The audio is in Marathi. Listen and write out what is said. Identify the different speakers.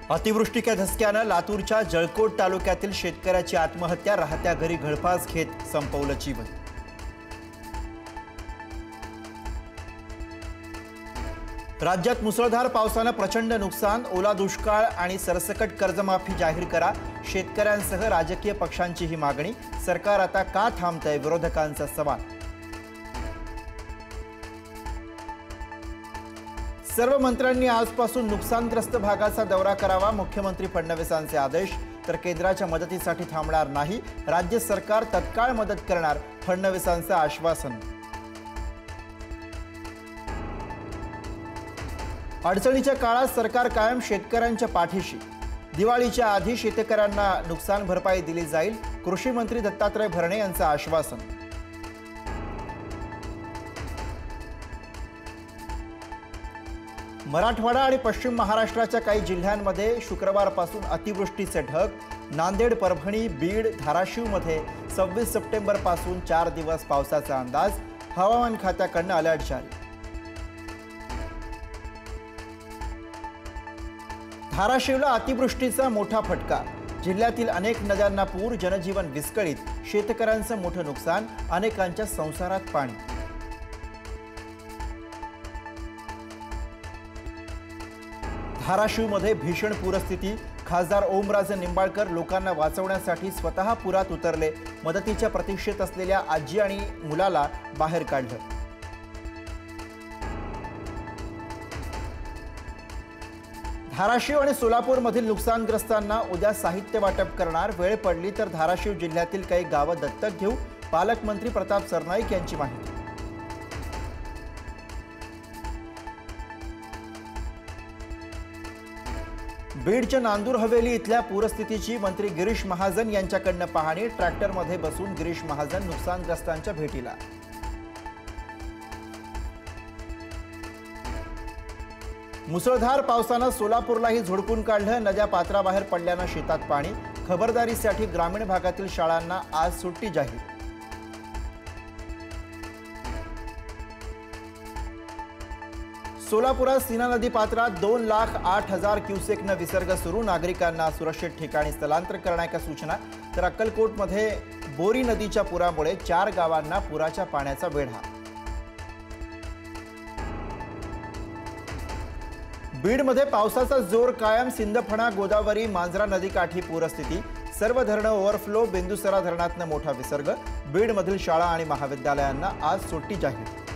Speaker 1: अतिवृष्टीच्या धसक्यानं लातूरच्या जळकोट तालुक्यातील शेतकऱ्याची आत्महत्या, राहत्या घरी गळफास घेत संपवलं जीवन। राज्यात मुसळधार पावसानं प्रचंड नुकसान, ओला दुष्काळ आणि सरसकट कर्जमाफी जाहीर करा, शेतकऱ्यांसह राजकीय पक्षांची ही मागणी। सरकार आता का थांबतंय, विरोधकांचा सवाल। सर्व मंत्र्यांनी आजपासून नुकसानग्रस्त भागाचा दौरा करावा, मुख्यमंत्री फडणवीसांचे आदेश। तर केंद्राच्या मदतीसाठी थांबणार नाही, राज्य सरकार तत्काळ मदत करणार, फडणवीसांचं आश्वासन। अडचणीच्या काळात सरकार कायम शेतकऱ्यांच्या पाठीशी, दिवाळीच्या आधी शेतकऱ्यांना नुकसान भरपाई दिली जाईल, कृषी मंत्री दत्तात्रय भरणे यांचं आश्वासन। मराठवाडा आणि पश्चिम महाराष्ट्राच्या काही जिल्ह्यांमध्ये शुक्रवारपासून अतिवृष्टीचे ढग, नांदेड, परभणी, बीड, धाराशिवमध्ये 26 सप्टेंबरपासून 4 दिवस पावसाचा अंदाज, हवामान खात्याकडून अलर्ट जारी। धाराशिवला अतिवृष्टीचा मोठा फटका, जिल्ह्यातील अनेक नद्यांना पूर, जनजीवन विस्कळीत, शेतकऱ्यांचं मोठं नुकसान, अनेकांच्या संसारात पाणी। धाराशिवमध्ये भीषण पूरस्थिती, खासदार ओमराजे निंबाळकर लोकांना वाचवण्यासाठी स्वतः पुरात उतरले, मदतीच्या प्रतीक्षेत असलेल्या आजी आणि मुलाला बाहेर काढलं। धाराशिव आणि सोलापूरमधील नुकसानग्रस्तांना उद्या साहित्य वाटप करणार, वेळ पडली तर धाराशिव जिल्ह्यातील काही गावं दत्तक घेऊ, पालकमंत्री प्रताप सरनाईक यांची माहिती। बीडच्या नांदूर हवेली इथल्या पूरस्थितीची मंत्री गिरीश महाजन यांच्याकडून पाहणी, ट्रॅक्टरमध्ये बसून गिरीश महाजन नुकसानग्रस्तांच्या भेटीला। मुसळधार पावसानं सोलापूरलाही झोडपून काढलं, नद्या पात्राबाहेर पडल्यानं शेतात पाणी, खबरदारीसाठी ग्रामीण भागातील शाळांना आज सुट्टी जाहीर। सोलापुरात सीना नदी पात्रात 2,08,000 क्युसेकनं विसर्ग सुरू, नागरिकांना सुरक्षित ठिकाणी स्थलांतर करण्याच्या सूचना। तर अक्कलकोटमध्ये बोरी नदीच्या पुरामुळे 4 गावांना पुराच्या पाण्याचा वेढा। बीडमध्ये पावसाचा जोर कायम, सिंदफणा, गोदावरी, मांजरा नदीकाठी पूरस्थिती, सर्व धरणं ओव्हरफ्लो, बेंदुसरा धरणातनं मोठा विसर्ग, बीडमधील शाळा आणि महाविद्यालयांना आज सुट्टी जाहीर।